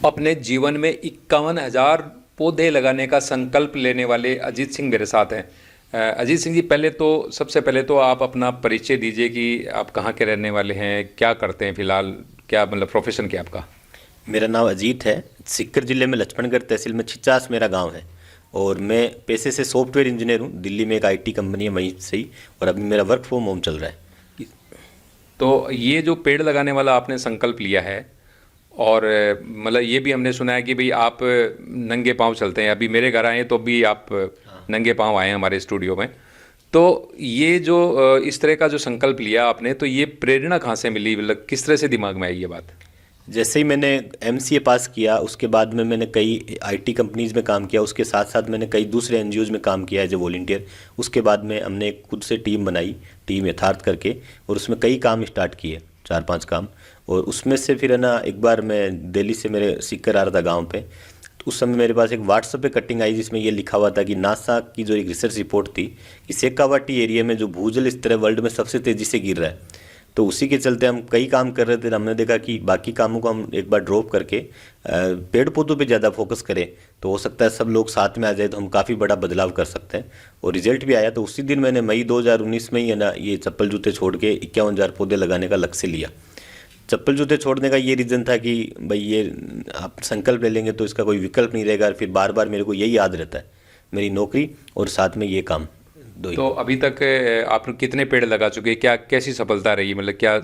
अपने जीवन में 51,000 पौधे लगाने का संकल्प लेने वाले अजीत सिंह मेरे साथ हैं। अजीत सिंह जी, सबसे पहले तो आप अपना परिचय दीजिए कि आप कहाँ के रहने वाले हैं, क्या करते हैं फिलहाल, क्या मतलब प्रोफेशन क्या है आपका? मेरा नाम अजीत है। सीकर जिले में लक्ष्मणगढ़ तहसील में छिचास मेरा गांव है। और मैं पेशे से सॉफ्टवेयर इंजीनियर हूँ। दिल्ली में एक आईटी कंपनी है वहीं से ही। और अभी मेरा वर्क फ्रॉम होम चल रहा है। तो ये जो पेड़ लगाने वाला आपने संकल्प लिया है, और मतलब ये भी हमने सुना है कि भाई आप नंगे पांव चलते हैं। अभी मेरे घर आए तो भी आप नंगे पांव आए हैं हमारे स्टूडियो में। तो ये जो इस तरह का जो संकल्प लिया आपने, तो ये प्रेरणा कहाँ से मिली, मतलब किस तरह से दिमाग में आई ये बात? जैसे ही मैंने एमसीए पास किया उसके बाद में मैंने कई आईटी कंपनीज में काम किया। उसके साथ साथ मैंने कई दूसरे एनजीओज में काम किया एज ए वॉलंटियर। उसके बाद में हमने एक खुद से टीम बनाई, टीम यथार्थ करके, और उसमें कई काम स्टार्ट किए, 4-5 काम। और उसमें से फिर है ना, एक बार मैं दिल्ली से मेरे सीकर आ रहा था गाँव पे। तो उस समय मेरे पास एक व्हाट्सएप पे कटिंग आई जिसमें ये लिखा हुआ था कि नासा की जो एक रिसर्च रिपोर्ट थी कि शेखावाटी एरिया में जो भूजल स्तर है वर्ल्ड में सबसे तेज़ी से गिर रहा है। तो उसी के चलते हम कई काम कर रहे थे। हमने देखा कि बाकी कामों को हम एक बार ड्रॉप करके पेड़ पौधों पे ज़्यादा फोकस करें तो हो सकता है सब लोग साथ में आ जाए तो हम काफ़ी बड़ा बदलाव कर सकते हैं। और रिजल्ट भी आया। तो उसी दिन मैंने मई 2019 में ही है ना ये चप्पल जूते छोड़ के 51,000 पौधे लगाने का लक्ष्य लिया। चप्पल जूते छोड़ने का ये रीज़न था कि भाई ये आप संकल्प ले लेंगे तो इसका कोई विकल्प नहीं रहेगा। और फिर बार बार मेरे को यही याद रहता है, मेरी नौकरी और साथ में ये काम, दो ही। तो अभी तक आपने कितने पेड़ लगा चुके हैं? क्या कैसी सफलता रही, मतलब क्या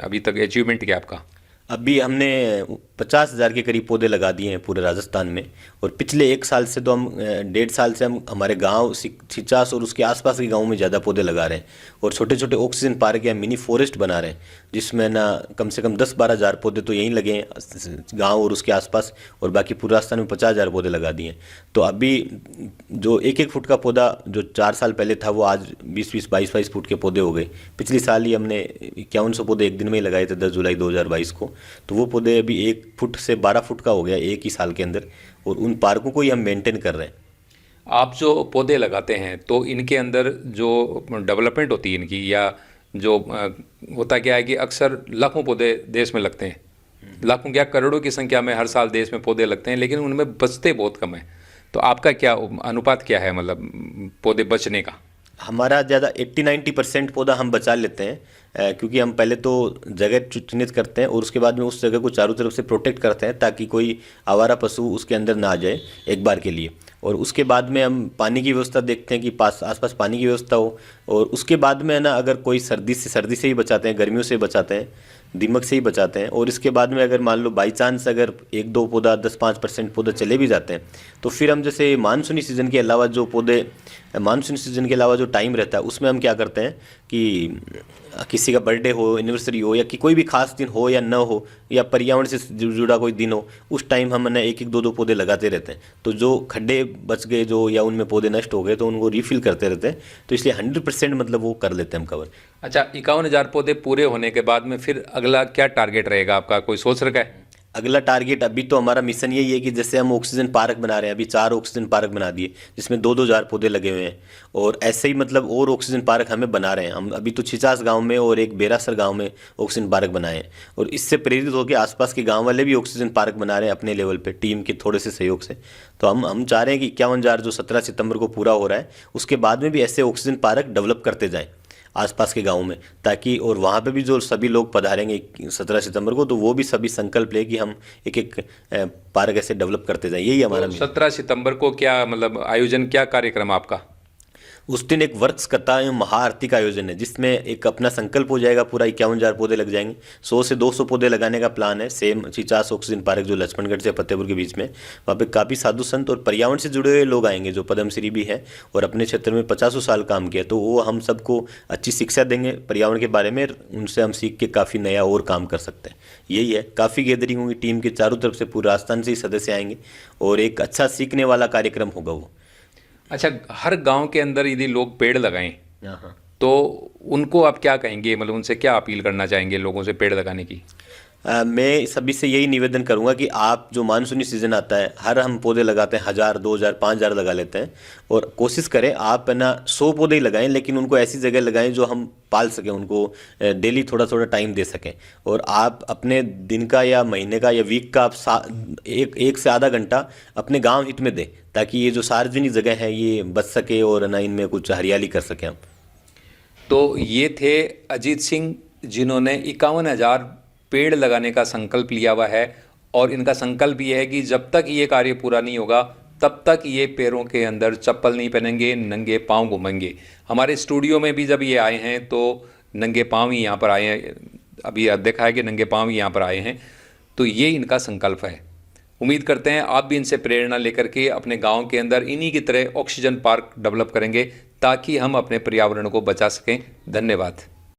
अभी तक अचीवमेंट क्या आपका? अभी हमने 50,000 के करीब पौधे लगा दिए हैं पूरे राजस्थान में। और पिछले 1 साल से तो हम 1.5 साल से हम हमारे गांव छिचास और उसके आसपास के गांवों में ज़्यादा पौधे लगा रहे हैं। और छोटे छोटे ऑक्सीजन पार्क या मिनी फॉरेस्ट बना रहे हैं जिसमें ना कम से कम 10-12 हज़ार पौधे तो यहीं लगे हैं गाँव और उसके आसपास। और बाकी पूरे राजस्थान में 50,000 पौधे लगा दिए हैं। तो अभी जो 1-1 फुट का पौधा जो 4 साल पहले था वो आज 20-20, 22-22 फुट के पौधे हो गए। पिछली साल ही हमने 5100 पौधे एक दिन में ही लगाए थे, 10 जुलाई 2022 को। तो वो पौधे अभी 1 फुट से 12 फुट का हो गया एक ही साल के अंदर। और उन पार्कों को ही हम मेंटेन कर रहे हैं। आप जो पौधे लगाते हैं तो इनके अंदर जो डेवलपमेंट होती है इनकी, या जो होता क्या है कि अक्सर लाखों पौधे देश में लगते हैं, लाखों क्या करोड़ों की संख्या में हर साल देश में पौधे लगते हैं, लेकिन उनमें बचते बहुत कम है। तो आपका क्या अनुपात क्या है, मतलब पौधे बचने का? हमारा ज़्यादा 80-90% पौधा हम बचा लेते हैं। क्योंकि हम पहले तो जगह चिन्हित करते हैं और उसके बाद में उस जगह को चारों तरफ से प्रोटेक्ट करते हैं ताकि कोई आवारा पशु उसके अंदर ना आ जाए एक बार के लिए। और उसके बाद में हम पानी की व्यवस्था देखते हैं कि पास आसपास पानी की व्यवस्था हो। और उसके बाद में है ना, अगर कोई सर्दी से ही बचाते हैं, गर्मियों से बचाते हैं, दीमक से ही बचाते हैं। और इसके बाद में अगर मान लो बाई चांस अगर 1-2 पौधा 10-5% पौधा चले भी जाते हैं तो फिर हम जैसे मानसूनी सीज़न के अलावा जो पौधे, मानसूनी सीज़न के अलावा जो टाइम रहता है उसमें हम क्या करते हैं कि किसी का बर्थडे हो, एनिवर्सरी हो, या कि कोई भी खास दिन हो या न हो, या पर्यावरण से जुड़ा कोई दिन हो, उस टाइम हम ना 1-1, 2-2 पौधे लगाते रहते हैं। तो जो खड्डे बच गए जो या उनमें पौधे नष्ट हो गए तो उनको रिफिल करते रहते हैं। तो इसलिए 100% मतलब वो कर लेते हैं हम कवर। अच्छा, 51,000 पौधे पूरे होने के बाद में फिर अगला क्या टारगेट रहेगा आपका, कोई सोच रखा है? अगला टारगेट अभी तो हमारा मिशन यही है कि जैसे हम ऑक्सीजन पार्क बना रहे हैं, अभी 4 ऑक्सीजन पार्क बना दिए जिसमें 2-2 हज़ार पौधे लगे हुए हैं। और ऐसे ही मतलब और ऑक्सीजन पार्क हमें बना रहे हैं। हम अभी तो छिचास गांव में और एक बेरासर गांव में ऑक्सीजन पार्क बनाए हैं। और इससे प्रेरित होकर आसपास के गांव वाले भी ऑक्सीजन पार्क बना रहे हैं अपने लेवल पे टीम के थोड़े से सहयोग से। तो हम चाह रहे हैं कि 51,000 जो 17 सितंबर को पूरा हो रहा है उसके बाद में भी ऐसे ऑक्सीजन पार्क डेवलप करते जाएँ आसपास के गाँव में, ताकि और वहाँ पे भी जो सभी लोग पधारेंगे 17 सितंबर को तो वो भी सभी संकल्प ले कि हम एक एक पार्क ऐसे डेवलप करते जाएं। यही हमारा तो 17 सितंबर को क्या मतलब आयोजन, क्या कार्यक्रम आपका? उस दिन एक वर्क्स कथा एवं महाआरती का आयोजन है जिसमें एक अपना संकल्प हो जाएगा, पूरा 51,000 पौधे लग जाएंगे। 100 से 200 पौधे लगाने का प्लान है। सेम छिचास ऑक्सीजन पार्क जो लक्ष्मणगढ़ से फतेहपुर के बीच में, वहाँ पे काफ़ी साधु संत और पर्यावरण से जुड़े हुए लोग आएंगे जो पद्मश्री भी है और अपने क्षेत्र में 50 साल काम किया। तो वो हम सबको अच्छी शिक्षा देंगे पर्यावरण के बारे में, उनसे हम सीख के काफ़ी नया और काम कर सकते हैं। यही है, काफ़ी गैदरिंग होगी टीम के चारों तरफ से, पूरे राजस्थान से ही सदस्य आएंगे और एक अच्छा सीखने वाला कार्यक्रम होगा वो। अच्छा, हर गांव के अंदर यदि लोग पेड़ लगाएं हाँ हाँ। तो उनको आप क्या कहेंगे, मतलब उनसे क्या अपील करना चाहेंगे लोगों से पेड़ लगाने की? मैं सभी से यही निवेदन करूंगा कि आप जो मानसूनी सीज़न आता है, हर हम पौधे लगाते हैं, 1000 2000 5000 लगा लेते हैं, और कोशिश करें आप है ना 100 पौधे ही लगाएं, लेकिन उनको ऐसी जगह लगाएं जो हम पाल सकें, उनको डेली थोड़ा थोड़ा टाइम दे सकें। और आप अपने दिन का या महीने का या वीक का आप एक से आधा घंटा अपने गांव हित में दें, ताकि ये जो सार्वजनिक जगह है ये बच सके और है ना इनमें कुछ हरियाली कर सकें हम। तो ये थे अजीत सिंह, जिन्होंने 51,000 पेड़ लगाने का संकल्प लिया हुआ है, और इनका संकल्प ये है कि जब तक ये कार्य पूरा नहीं होगा तब तक ये पैरों के अंदर चप्पल नहीं पहनेंगे, नंगे पांव घूमेंगे। हमारे स्टूडियो में भी जब ये आए हैं तो नंगे पांव ही यहाँ पर आए हैं, अभी देखा है कि नंगे पांव ही यहाँ पर आए हैं। तो ये इनका संकल्प है। उम्मीद करते हैं आप भी इनसे प्रेरणा लेकर के अपने गांव के अंदर इन्हीं की तरह ऑक्सीजन पार्क डेवलप करेंगे, ताकि हम अपने पर्यावरण को बचा सकें। धन्यवाद।